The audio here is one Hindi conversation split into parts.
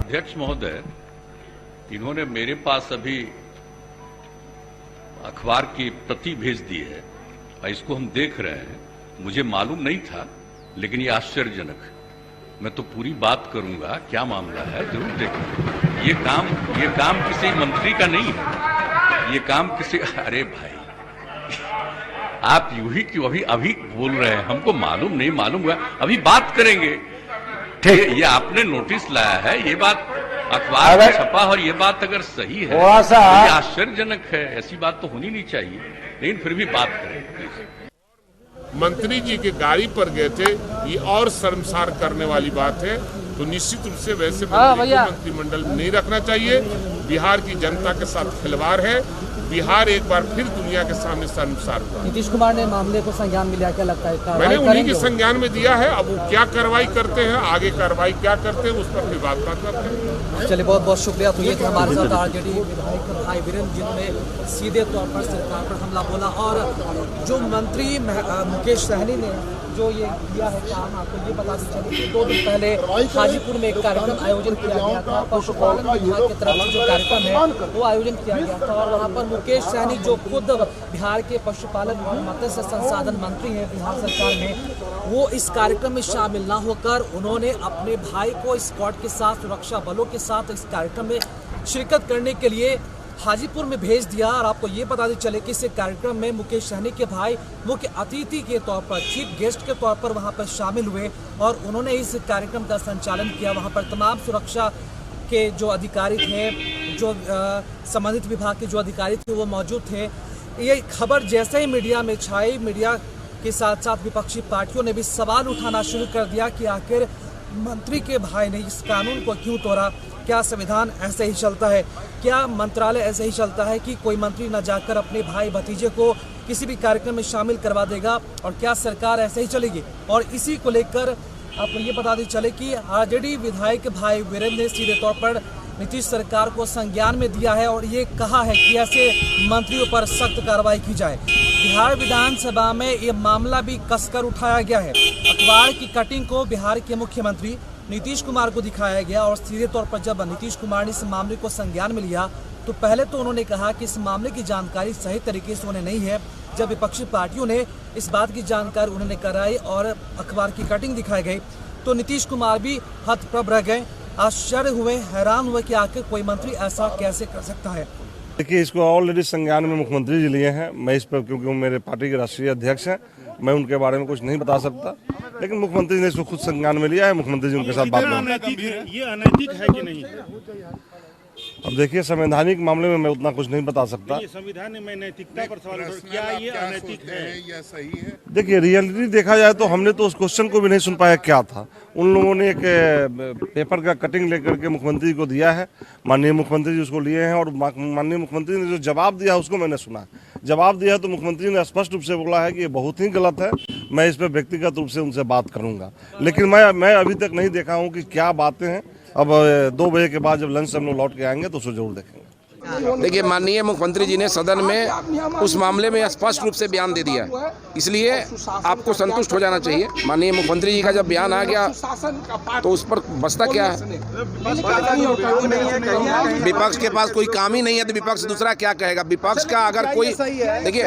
अध्यक्ष महोदय, इन्होंने मेरे पास अभी अखबार की प्रति भेज दी है और इसको हम देख रहे हैं। मुझे मालूम नहीं था, लेकिन ये आश्चर्यजनक है। मैं तो पूरी बात करूंगा, क्या मामला है जरूर देखेंगे। ये काम किसी मंत्री का नहीं है, ये काम किसी, अरे भाई आप यूं ही क्यों अभी बोल रहे हैं, हमको मालूम नहीं मालूम हुआ, अभी बात करेंगे। ये आपने नोटिस लाया है, ये बात अखबार में छपा और ये बात अगर सही है तो ये आश्चर्यजनक है। ऐसी बात तो होनी नहीं चाहिए, लेकिन फिर भी बात करें। मंत्री जी के गाड़ी पर गए थे, ये और शर्मसार करने वाली बात है। तो निश्चित रूप से वैसे मंत्रिमंडल में नहीं रखना चाहिए। बिहार की जनता के साथ खिलवाड़ है। बिहार एक बार फिर दुनिया के सामने शर्मसार हुआ। नीतीश कुमार ने मामले को संज्ञान में लिया, क्या लगता है? मैंने उन्हीं के संज्ञान में दिया है। अब वो क्या कार्रवाई करते हैं, आगे कार्रवाई क्या करते हैं, उस पर फिर बात करते हैं। चलिए, बहुत बहुत शुक्रिया। तो ये थे हमारे साथ आरजेडी विधायक भाई वीरेंद्र, जिन्होंने सीधे तौर पर सरकार पर हमला बोला। और जो मंत्री मुकेश सहनी ने जो ये किया है काम, आपको ये बता चलिए कि 2 दिन पहले हाजीपुर में एक कार्यक्रम आयोजन किया गया था। पशुपालन विभाग की तरफ से जो कार्यक्रम है वो आयोजन किया गया था और वहाँ पर मुकेश सहनी, जो खुद बिहार के पशुपालन और मत्स्य संसाधन मंत्री हैं बिहार सरकार में, वो इस कार्यक्रम में शामिल न होकर उन्होंने अपने भाई को स्क्वाड के साथ, सुरक्षा बलों के साथ इस कार्यक्रम में शिरकत करने के लिए हाजीपुर में भेज दिया। और आपको ये बताते चले कि इस कार्यक्रम में मुकेश सहनी के भाई मुख्य अतिथि के तौर पर, चीफ गेस्ट के तौर पर वहां पर शामिल हुए और उन्होंने इस कार्यक्रम का संचालन किया। वहां पर तमाम सुरक्षा के जो अधिकारी थे, जो संबंधित विभाग के जो अधिकारी थे, वो मौजूद थे। ये खबर जैसे ही मीडिया में छाई, मीडिया के साथ साथ विपक्षी पार्टियों ने भी सवाल उठाना शुरू कर दिया कि आखिर मंत्री के भाई ने इस कानून को क्यों तोड़ा? क्या संविधान ऐसे ही चलता है? क्या मंत्रालय ऐसे ही चलता है कि कोई मंत्री न जाकर अपने भाई भतीजे को किसी भी कार्यक्रम में शामिल करवा देगा? और क्या सरकार ऐसे ही चलेगी? और इसी को लेकर आपको ये बताते चले कि आरजेडी विधायक भाई वीरेंद्र ने सीधे तौर पर नीतीश सरकार को संज्ञान में दिया है और ये कहा है कि ऐसे मंत्रियों पर सख्त कार्रवाई की जाए। बिहार विधानसभा में ये मामला भी कसकर उठाया गया है। अखबार की कटिंग को बिहार के मुख्यमंत्री नीतीश कुमार को दिखाया गया और सीधे तौर पर जब नीतीश कुमार ने इस मामले को संज्ञान में लिया तो पहले तो उन्होंने कहा कि इस मामले की जानकारी सही तरीके से उन्हें नहीं है। जब विपक्षी पार्टियों ने इस बात की जानकारी उन्होंने कराई और अखबार की कटिंग दिखाई गई तो नीतीश कुमार भी हतप्रभ रह गए, आश्चर्य हुए, हैरान हुए कि आखिर कोई मंत्री ऐसा कैसे कर सकता है। देखिए, इसको ऑलरेडी संज्ञान में मुख्यमंत्री जी लिए हैं। मैं इस पर, क्योंकि वो मेरे पार्टी के राष्ट्रीय अध्यक्ष हैं, मैं उनके बारे में कुछ नहीं बता सकता, लेकिन मुख्यमंत्री ने इसको खुद संज्ञान में लिया है। मुख्यमंत्री जी उनके साथ बात करेंगे। ये अनैतिक है कि नहीं? अब देखिए, संवैधानिक मामले में मैं उतना कुछ नहीं बता सकता। संविधान में नैतिकता पर सवाल, क्या ये अनैतिक है या सही है? देखिए, रियलिटी देखा जाए तो हमने तो उस क्वेश्चन को भी नहीं सुन पाया क्या था। उन लोगों ने एक पेपर का कटिंग लेकर के मुख्यमंत्री को दिया है, माननीय मुख्यमंत्री जी उसको लिए हैं और माननीय मुख्यमंत्री ने जो जवाब दिया उसको मैंने सुना। जवाब दिया तो मुख्यमंत्री ने स्पष्ट रूप से बोला है कि ये बहुत ही गलत है। मैं इस पर व्यक्तिगत रूप से उनसे बात करूंगा, लेकिन मैं अभी तक नहीं देखा हूँ कि क्या बातें हैं। अब 2 बजे के बाद जब लंच से हम लोग लौट के आएंगे तो उसको जरूर देखेंगे। देखिए, माननीय मुख्यमंत्री जी ने सदन में उस मामले में स्पष्ट रूप से बयान दे दिया है, इसलिए आपको संतुष्ट हो जाना चाहिए। माननीय मुख्यमंत्री जी का जब बयान आ गया तो उस पर बचता क्या है? विपक्ष के पास कोई काम ही नहीं है तो विपक्ष दूसरा क्या कहेगा? विपक्ष का अगर कोई, देखिए,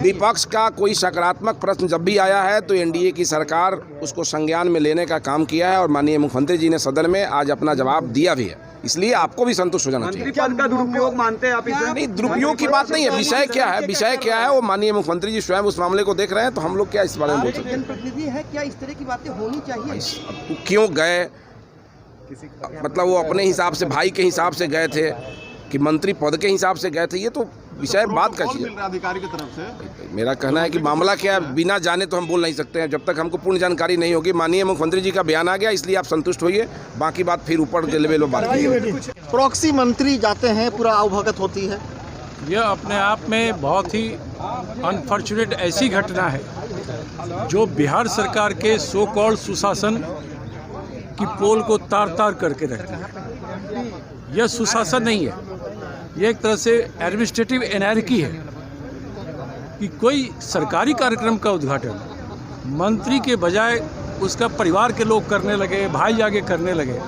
विपक्ष का कोई सकारात्मक प्रश्न जब भी आया है तो एनडीए की सरकार उसको संज्ञान में लेने का काम किया है और माननीय मुख्यमंत्री जी ने सदन में आज अपना जवाब दिया भी है, इसलिए आपको भी संतुष्ट हो जाना चाहिए। पद का दुरुपयोग मानते हैं आप इसे? नहीं, दुरुपयोग की बात नहीं है। विषय क्या है? विषय क्या है वो माननीय मुख्यमंत्री जी स्वयं उस मामले को देख रहे हैं, तो हम लोग क्या इस बारे में बोल सकते हैं? जनप्रतिनिधि है, क्या इस तरह की बातें होनी चाहिए? क्यों गए? मतलब वो अपने हिसाब से, भाई के हिसाब से गए थे कि मंत्री पद के हिसाब से गए थे? ये तो विषय बात का चीज है। अधिकारी की तरफ से मेरा कहना है कि मामला क्या है, बिना जाने तो हम बोल नहीं सकते हैं, जब तक हमको पूर्ण जानकारी नहीं होगी। माननीय मुख्यमंत्री जी का बयान आ गया, इसलिए आप संतुष्ट होइए, बाकी बात फिर ऊपर के लेवल में बात करिए। प्रॉक्सी मंत्री जाते हैं, पूरा अवगत होती है। यह अपने आप में बहुत ही अनफॉर्चुनेट ऐसी घटना है जो बिहार सरकार के सो कॉल्ड सुशासन की पोल को तार तार करके रखती है। यह सुशासन नहीं है, यह एक तरह से एडमिनिस्ट्रेटिव एनार्की है कि कोई सरकारी कार्यक्रम का उद्घाटन मंत्री के बजाय उसका परिवार के लोग करने लगे, भाई आगे करने लगे।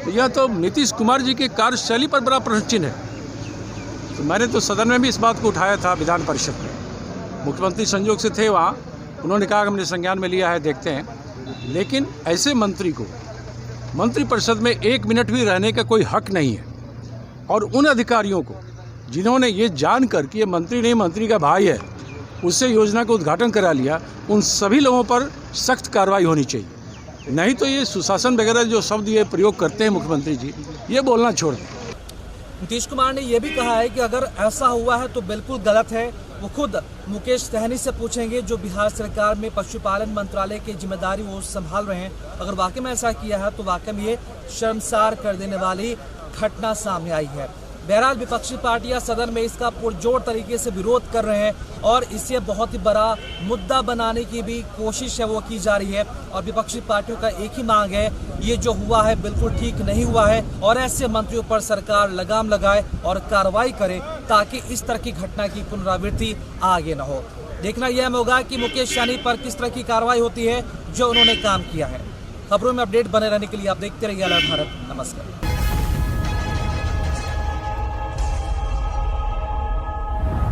तो यह तो नीतीश कुमार जी की कार्यशैली पर बड़ा प्रश्न चिन्ह है। तो मैंने तो सदन में भी इस बात को उठाया था विधान परिषद में। मुख्यमंत्री संयोग से थे वहाँ, उन्होंने कहा कि हमने संज्ञान में लिया है, देखते हैं। लेकिन ऐसे मंत्री को मंत्रिपरिषद में 1 मिनट भी रहने का कोई हक नहीं है। और उन अधिकारियों को जिन्होंने ये जानकर कि ये मंत्री नहीं मंत्री का भाई है, उससे योजना का उद्घाटन करा लिया, उन सभी लोगों पर सख्त कार्रवाई होनी चाहिए। नहीं तो ये सुशासन वगैरह जो शब्द ये प्रयोग करते हैं मुख्यमंत्री जी, ये बोलना छोड़ दें। नीतीश कुमार ने यह भी कहा है कि अगर ऐसा हुआ है तो बिल्कुल गलत है। वो खुद मुकेश सहनी से पूछेंगे जो बिहार सरकार में पशुपालन मंत्रालय की जिम्मेदारी वो संभाल रहे हैं। अगर वाकई में ऐसा किया है तो वाकई में ये शर्मसार कर देने वाली घटना सामने आई है। बहरहाल विपक्षी पार्टियां सदन में इसका पुरजोर तरीके से विरोध कर रहे हैं और इसे बहुत ही बड़ा मुद्दा बनाने की भी कोशिश है वो की जा रही है। और विपक्षी पार्टियों का एक ही मांग है, ये जो हुआ है बिल्कुल ठीक नहीं हुआ है और ऐसे मंत्रियों पर सरकार लगाम लगाए और कार्रवाई करे ताकि इस तरह की घटना की पुनरावृत्ति आगे न हो। देखना यह होगा कि मुकेश सहनी पर किस तरह की कार्रवाई होती है जो उन्होंने काम किया है। खबरों में अपडेट बने रहने के लिए आप देखते रहिए अलर्ट भारत। नमस्कार।